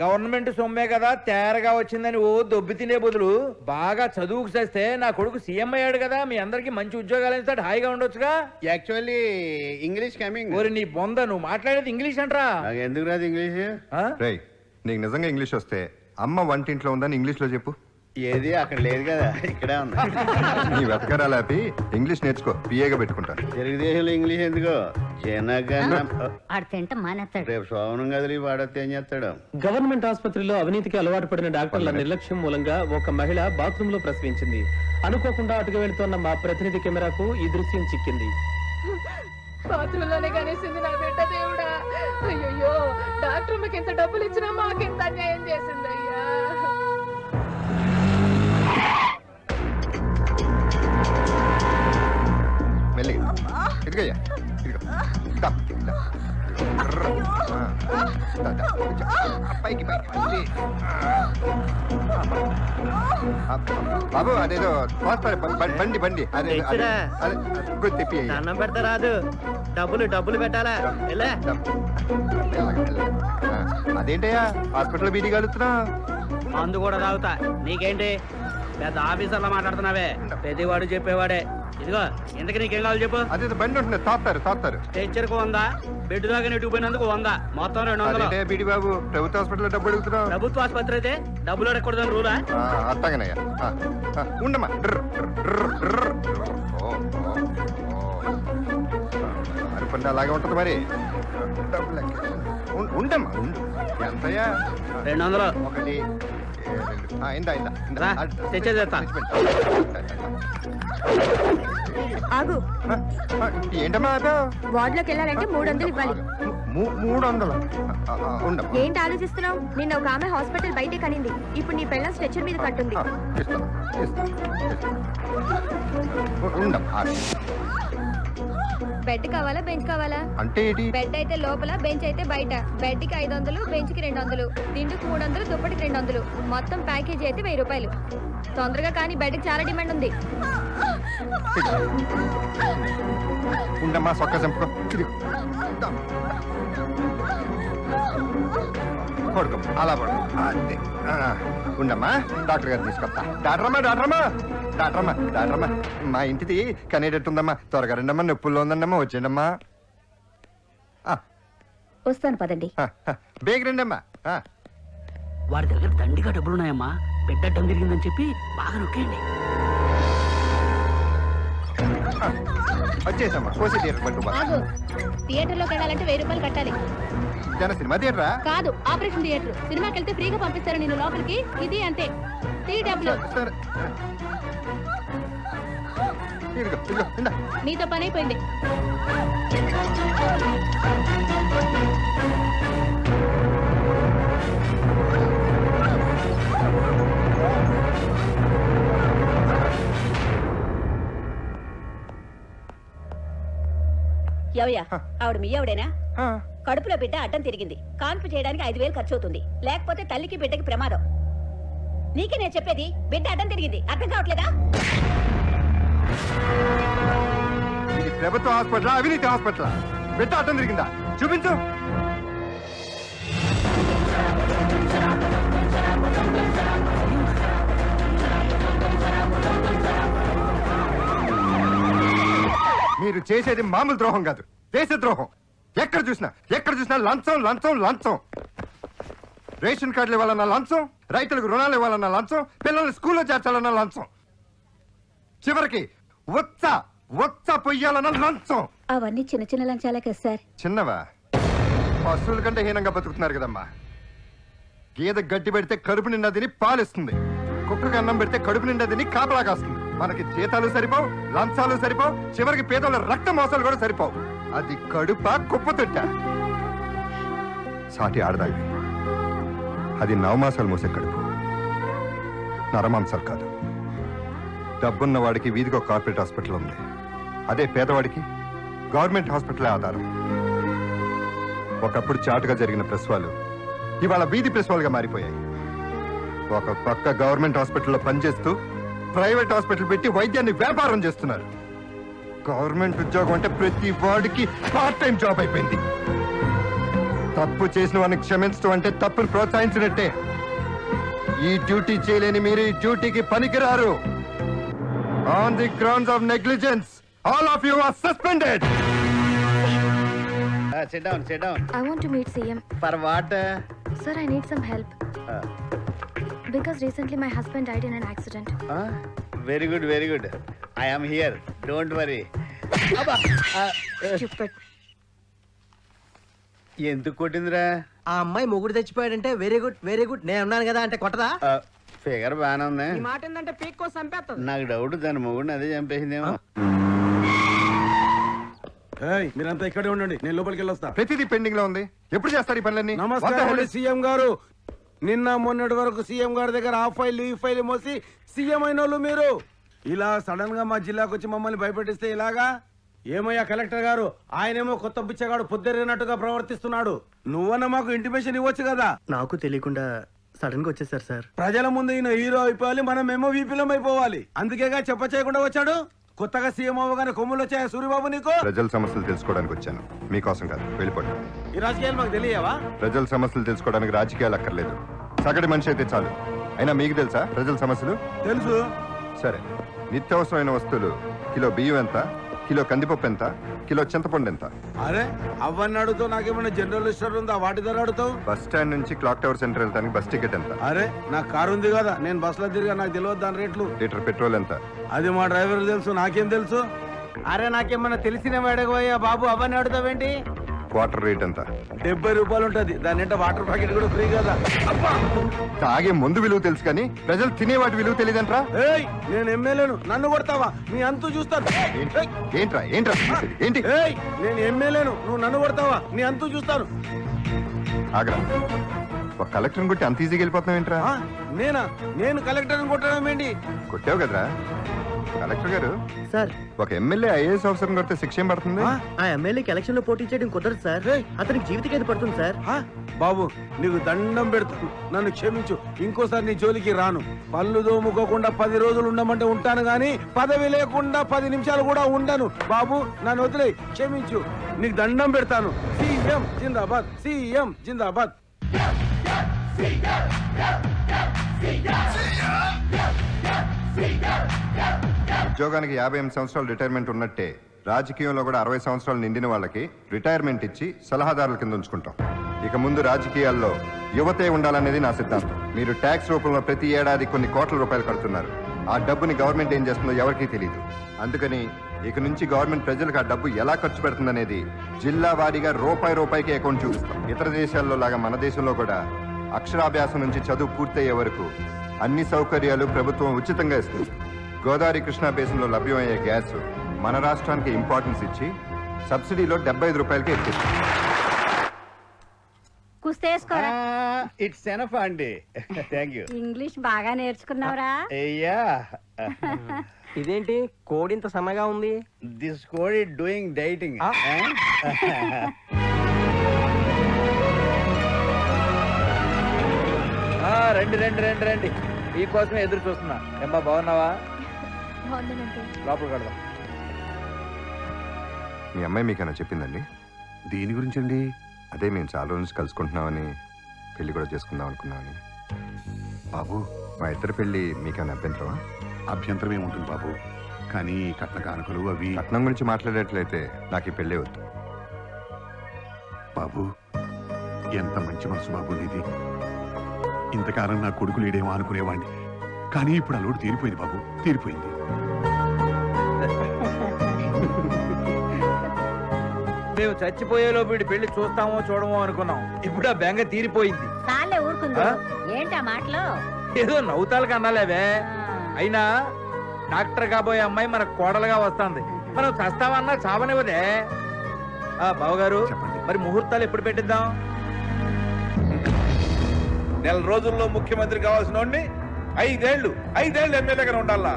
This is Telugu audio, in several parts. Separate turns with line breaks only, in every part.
గవర్నమెంట్ సొమ్మే కదా తేరగా వచ్చిందని ఓ దొబ్బి తినే బదులు బాగా చదువుకు చేస్తే నా కొడుకు సీఎం అయ్యాడు కదా, మీ అందరికి మంచి ఉద్యోగాలు ఇస్తాడు, హాయిగా ఉండొచ్చుగా.
Actually English coming.
ఓరి నీ బొంద, నువ్వు మాట్లాడేది ఇంగ్లీష్ అంటరా?
నాకు ఎందుకు రాదు ఇంగ్లీష్?
రేయ్, నీకు నిజంగా ఇంగ్లీష్ వస్తే అమ్మ వంటింట్లో ఉందని ఇంగ్లీష్ లో చెప్పు.
ఏది అక్కడ లేదు కదా, ఇక్కడే ఉంది.
నీ వెతకరాలు ఆపి ఇంగ్లీష్ నేర్చుకో, పిఏగా పెట్టుకుంటాను.
తెలుగుదేశంలో ఇంగ్లీష్ ఎందుకో
మానేస్తాడు.
రేపు సోమనం గదిలి వాడొస్తే ఏం చేస్తాడు?
గవర్నమెంట్ ఆసుపత్రిలో అవినీతికి అలవాటు పడిన డాక్టర్ల నిర్లక్ష్యం మూలంగా ఒక మహిళ బాత్రూమ్ లో ప్రసవించింది. అనుకోకుండా అటుగా వెళుతున్న మా ప్రతినిధి కెమెరాకు ఈ దృశ్యం చిక్కింది.
బాత్రూంలోనే కనిసింది నా బిడ్డ. దేవుడా, అయ్యో డాక్టర్లకు ఇంత డబ్బులు ఇచ్చినా మాకింత అన్యాయం చేసింది అయ్యా.
మెల్లిగా ఇదిగయ్యా, ఇదిగో బాబు అదేదో బండి బండి అదే తెప్పి
అన్నం పెడతా రాదు, డబ్బులు పెట్టాలా?
అదేంటయ్యా హాస్పిటల్ బీడీ కలుగుతున్నా?
మందు కూడా తాగుతా, నీకేంటి? పెద్ద ఆఫీసర్లా మాట్లాడుతున్నావే, ప్రతివాడు చెప్పేవాడే. ఇదిగో ఇంతకు నీకేం కావాలి చెప్పు.
అదే బండి ఉంటుంది, తాగుతారు.
స్ట్రెచ్చర్ కు 100, బెడ్ దాకా నెట్టుకుపోయినందుకు 100, మొత్తం 200.
బీడీ బాబు ప్రభుత్వ హాస్పిటల్లో డబ్బు అడుగుతున్నావు?
ప్రభుత్వ ఆసుపత్రి అయితే డబ్బులు అడగకూడదని రూలా?
అట్టగనయ్యా, ఉండమ్మా. పని అలాగే ఉంటుంది మరి. ఉండమ్మా, ఉండు. ఎంతయ్యా?
200.
ఒకటి ఇందా
ఆగు.
ఏంటమ్మా
వార్డ్ లోకి వెళ్ళాలంటే 300 ఇవ్వాలి.
300?
ఏంటి ఆలోచిస్తున్నావు? నిన్న ఒక ఆమె హాస్పిటల్ బయటే కనింది. ఇప్పుడు నీ పెళ్ళం స్ట్రెచ్చర్ మీద కట్టుంది. బెడ్ కావాలా బెంచ్ కావాలా?
అంటే
బెడ్ అయితే లోపల, బెంచ్ అయితే బయట. బెడ్ కి 500, బెంచ్ కి 200, దిండుకు 300, దుప్పటికి 200, మొత్తం ప్యాకేజీ అయితే 1000 రూపాయలు. తొందరగా కానీ బెడ్ కి చాలా డిమాండ్ ఉంది.
ఉండమ్మా, సొక్క చంపుకో. పడుకో, అలా పడుకో. అంతే. ఉండమ్మా, డాక్టర్ గారు తీసుకొస్తా. డాక్టరమ్మా మా ఇంటిది కనేటట్టుందమ్మా, త్వరగా రండమ్మా, నొప్పుల్లో ఉందండమ్మా, వచ్చేయండమ్మా.
వస్తాను పదండి.
బేగ రండమ్మా.
వారి దగ్గర దండిగా డబ్బులున్నాయమ్మా, పెట్టడం జరిగిందని చెప్పి బాగా నొక్కేయండి.
వచ్చేసమ్మా, కోసి థియేటర్ పట్టు.
థియేటర్ లోకి వెళ్ళాలంటే 1000 రూపాయలు కట్టాలి.
జన సినిమా థియేటరా?
కాదు, ఆపరేషన్ థియేటర్. సినిమాకి వెళ్తే ఫ్రీగా పంపిస్తారు నేను లోపలికి. ఇది అంతే, డబ్బులు. నీతో పని అయిపోయింది.
ఎవయ్యా ఆవిడ మీ ఆవిడేనా? కడుపులో బిడ్డ అడ్డం తిరిగింది, కాన్పు చేయడానికి 5000 ఖర్చు అవుతుంది. లేకపోతే తల్లికి బిడ్డకి ప్రమాదం. నీకే నేను చెప్పేది, బిడ్డ అడ్డం తిరిగింది, అర్థం కావట్లేదా?
ఇది ప్రభుత్వ హాస్పిటల్, అవినీతి హాస్పిటల్. బిడ్డ అడ్డం తిరిగిందా? చూపించు. మీరు చేసేది మామూలు ద్రోహం కాదు, దేశ ద్రోహం. ఎక్కడ చూసినా లంచం. రేషన్ కార్డులు ఇవ్వాలన్న లంచం, రైతులకు రుణాలు ఇవ్వాలన్న లంచం, పిల్లల్ని స్కూల్లో చేర్చాలన్న లంచం, చివరికి ఒచ్చ పొయ్యాలన్న లంచం.
అవన్నీ చిన్న చిన్న లంచాలే కదా సార్.
చిన్నవా? పశువుల కంటే హీనంగా బతుకుతున్నారు కదమ్మా. గేదె గడ్డి పెడితే కడుపు నిండా తిని పాలిస్తుంది, కుక్కకి అన్నం పెడితే కడుపు నిండా తిని కాపలా కాస్తుంది. మనకి జీతాలు సరిపోవు, లంచాలు సరిపోవు, చివరికి పేదల రక్త మోసాలు కూడా సరిపోవు. అది కడుప కుప్పతొట్ట. సాటి ఆడదాయి, అది నవమాసాలు మోసే కడుపు, నరమాంసాలు కాదు. డబ్బున్న వాడికి వీధికి ఒక కార్పొరేట్ హాస్పిటల్ ఉంది, అదే పేదవాడికి గవర్నమెంట్ హాస్పిటలే ఆధారం. ఒకప్పుడు చాటుగా జరిగిన ప్రసవాలు ఇవాళ వీధి ప్రసవాలుగా మారిపోయాయి. ఒక పక్క గవర్నమెంట్ హాస్పిటల్లో పనిచేస్తూ ప్రైవేట్ హాస్పిటల్ పెట్టి వైద్యాన్ని వ్యాపారం చేస్తున్నారు. గవర్నమెంట్ ఉద్యోగం అంటే ప్రతి వాడికి పార్ట్ టైం జాబ్ అయిపోయింది. తప్పు చేసిన వాడిని క్షమించడం అంటే తప్పును ప్రోత్సహించినట్టే. ఈ డ్యూటీ చేయలేని మీరు ఈ డ్యూటీకి పనికిరారు. On the grounds of negligence all of you are suspended.
Sit down sit down.
I want to meet CM.
For what?
Sir, I need some help. Because recently my husband died in an accident.
Very good very good. I am here, don't worry.
Stupid.
ఎందుకు కొట్టిందిరా?
ఆ అమ్మాయి మొగుడు చచ్చిపోయాడంటే వెరీ గుడ్ వెరీ గుడ్ నేను ఉన్నాను కదా అంటే కొట్టదా?
ఫిగర్ బాగానే ఉంది.
ఈ మాట ఏంటంటే పీక్ కోసం చంపేస్తుంది.
నాకు డౌట్ దాని మొగుడిని అదే చంపేసిందేమో.
మీరంతా ఇక్కడే ఉండండి, నేను లోపలికి వెళ్ళొస్తా.
ప్రతిదీ పెండింగ్ లో ఉంది. ఎప్పుడు చేస్తారు ఈ పనులన్నీ?
నమస్కారం సీఎం గారు. నిన్న మొన్నటి వరకు సీఎం గారి దగ్గర ఆ ఫైల్ ఈ ఫైల్ మోసి సీఎం అయిన వాళ్ళు మీరు ఇలా సడన్ గా మా జిల్లాకు వచ్చి మమ్మల్ని భయపెట్టిస్తే ఇలాగా? ఏమయ్యా కలెక్టర్ గారు, ఆయనేమో కొత్త బిచ్చగాడు పొద్దురినట్టుగా ప్రవర్తిస్తున్నాడు. నువ్వన్నా మాకు ఇంటిమేషన్ ఇవ్వచ్చు కదా.
నాకు తెలియకుండా సడన్ గా వచ్చేసారు సార్.
ప్రజల ముందు ఈయన హీరో అయిపోవాలి, మనమేమో వీపీలం అయిపోవాలి. అందుకేగా చెప్ప చేయకుండా వచ్చాడు. కొత్తగా సీఎం అవ్వగానే కొమ్ములు వచ్చాయా సూర్యబాబు నీకు?
ప్రజల సమస్యలు తెలుసుకోవడానికి వచ్చాను, మీకోసం కాదు. వెళ్ళిపోండి.
ఈ రాజకీయాలు మాకు తెలియవా?
ప్రజల సమస్యలు తెలుసుకోవడానికి రాజకీయాలు అక్కర్లేదు, సగటు మనిషి అయితే చాలు. అయినా మీకు తెలుసా ప్రజల సమస్యలు?
తెలుసు.
సరే, నిత్యావసరమైన వస్తువులు కిలో బియ్యం ఎంత, కిలో కందిపప్పు ఎంత, కిలో చింతపండు ఎంత?
అరే అవన్నీ అడుగుతావు, నాకేమన్నా జనరల్ స్టోర్ ఉందా వాటి ధర అడుగుతావు?
బస్ స్టాండ్ నుంచి క్లాక్ టవర్ సెంటర్ వెళ్తానికి బస్ టికెట్ ఎంత?
అరే నాకు కారు ఉంది కదా, నేను బస్ లో తిరిగా, నాకు తెలియదు దాని రేట్లు.
లీటర్ పెట్రోల్ ఎంత?
అది మా డ్రైవర్ తెలుసు, నాకేం తెలుసు?
అరే నాకేమన్నా తెలిసిన వాడకపోయా బాబు, అవన్నీ అడుగుతావేంటి?
క్వార్టర్ రేట్ ఎంత?
70 రూపాయలు ఉంటది. దాని అంటే వాటర్ ప్యాకెట్ కూడా ఫ్రీ కదా.
తాగే ముందు విలువ తెలుసు కానీ ప్రజలు తినే వాటి విలువ తెలియదంట్రా.
ఏయ్ నేను ఎమ్మెల్యేను, నన్ను కొడతావా? నీ అంతు చూస్తాను. ఏయ్,
ఏంట్రా ఏంట్రా చూసేది? ఏంటి?
ఏయ్ నేను ఎమ్మెల్యేను, నువ్వు నన్ను కొడతావా? నీ అంతు చూస్తాను.
ఆగ్రా, ఒక కలెక్టర్ కొట్టి అంత ఈజీగా వెళ్ళిపోతున్నావు ఏంట్రా?
ఆ, నేనా? నేను కలెక్టర్ని కొట్టడం ఏంటి?
కొట్టావు కదరా. కలెక్టర్ గారు,
సార్
ఒక ఎమ్మెల్యే ఐఏఎస్ ఆఫీసర్ కొడితే శిక్ష ఏం పడుతుంది?
ఆ ఎమ్మెల్యేకి ఎలక్షన్ లో పోటీ చేయడం కుదరదు సార్. అతనికి జీవితకేది పడుతుంది సార్.
ఆ, బాబు నీకు దండం పెడతాను, నన్ను క్షమించు. ఇంకోసారి నీ జోలికి రాను. పళ్ళు దోముకోకుండా 10 రోజులు ఉండమంటే ఉంటాను గాని పదవి లేకుండా 10 నిమిషాలు కూడా ఉండను. బాబు నన్ను వదిలే, క్షమించు. నీకు దండం పెడతాను. సీఎం జిందాబాద్, సీఎం జిందాబాద్.
ఉద్యోగానికి 58 సంవత్సరాలు రిటైర్మెంట్ ఉన్నట్టే రాజకీయంలో కూడా 60 సంవత్సరాలు నిండిన వాళ్ళకి రిటైర్మెంట్ ఇచ్చి సలహాదారుల కింద ఉంచుకుంటాం. ఇక ముందు రాజకీయాల్లో యువతే ఉండాలనేది నా సిద్ధాంతం. మీరు ట్యాక్స్ రూపంలో ప్రతి ఏడాది కొన్ని కోట్ల రూపాయలు కడుతున్నారు. ఆ డబ్బుని గవర్నమెంట్ ఏం చేస్తుందో ఎవరికీ తెలియదు. అందుకని ఇక నుంచి గవర్నమెంట్ ప్రజలకు ఆ డబ్బు ఎలా ఖర్చు పెడుతుందనేది జిల్లా వారీగా రూపాయికి అకౌంట్ చూపిస్తాం. ఇతర దేశాల్లో లాగా మన దేశంలో కూడా అక్షరాభ్యాసం నుంచి చదువు పూర్తయ్యే వరకు అన్ని సౌకర్యాలు ప్రభుత్వం ఉచితంగా ఇస్తుంది. గోదావరి కృష్ణా బేసిన్లో లభ్యమయ్యే గ్యాస్ మన రాష్ట్రానికి ఇంపార్టెన్స్ ఇచ్చి సబ్సిడీలో 75 రూపాయలకి ఎక్కిస్తుంది.
కుస్తేసుకోరా.
ఇట్స్ ఎనఫ్ అండి. Thank you.
ఇంగ్లీష్ బాగా నేర్చుకున్నావురా?
అయ్యా,
ఇదేంటి కోడి ఇంత సన్నగా ఉంది?
This code is doing dieting.
రండి రండి రండి రండి, ఈ కోసమే ఎదురు చూస్తున్నా. ఏమ్మా బాగున్నావా?
బాగుందనంటే
లోపల కడదాం.
మీ అమ్మాయి మీకన్నా చెప్పిందండి?
దీని గురించండి?
అదే మేము చాలా రోజు నుంచి కలుసుకుంటున్నామని, పెళ్లి కూడా చేసుకుందాం అనుకున్నామని.
బాబు
మా ఇద్దరు పెళ్లి మీకన్నా అభ్యంతరమా?
అభ్యంతరం ఏముంటుంది బాబు, కానీ కట్న కానుకలు అవి.
కట్నం గురించి మాట్లాడేట్లయితే నాకు ఈ పెళ్ళే వద్దు.
బాబు ఎంత మంచి మనసు బాబు నీది. ఇంతకాలం నా కొడుకు లేడేమో అనుకునేవాడిని, కానీ ఇప్పుడు ఆ లోటు తీరిపోయింది బాబు, తీరిపోయింది.
మేము చచ్చిపోయేలోపు వీడి పెళ్లి చూస్తామో చూడమో అనుకున్నాం. ఇప్పుడు ఆ బెంగ తీరిపోయింది.
చాలే ఊరుకుంది. ఏంటా మాటలు?
ఏదో నవ్వుతాలకు అన్నాలేవే. అయినా డాక్టర్ కాబోయే అమ్మాయి మనకు కోడలుగా వస్తుంది. మనం చస్తామన్నా చావనివ్వదే. బావగారు,
చెప్పండి.
మరి ముహూర్తాలు ఎప్పుడు పెట్టిద్దాం?
4 రోజుల్లో ముఖ్యమంత్రి కావాల్సిన వాడిని 5 ఏళ్ళు ఎమ్మెల్యేగా ఉండాలా?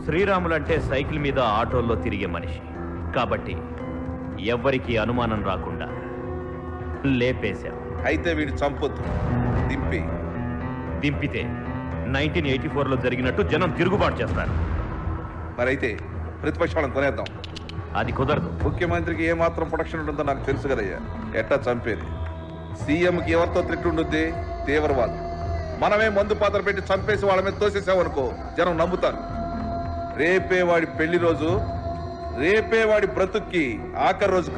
శ్రీరాములంటే సైకిల్ మీద ఆటోల్లో తిరిగే మనిషి కాబట్టి ఎవ్వరికి అనుమానం రాకుండా లేపేశాం.
అయితే వీడు చంపొద్దు,
దింపితే 1984లో జరిగినట్టు జనం తిరుగుబాటు చేస్తారు.
మరైతే ప్రతిపక్షాలను కొనేద్దాం.
అది కుదరదు.
ముఖ్యమంత్రికి ఏమాత్రం ప్రొటెక్షన్ ఉంటుందో నాకు తెలుసు కదయ్యా. ఎట్టా చంపేది? సీఎంకి ఎవరితో త్రెట్ ఉండుద్ది? తీవ్రవాదం. మనమే మందు పాత్ర పెట్టి చంపేసి వాళ్ళ మీద తోసేసామనుకో జనం నమ్ముతారు. రేపే వాడి పెళ్లి రోజు, రేపే వాడి బ్రతుక్కి ఆఖరి రోజు.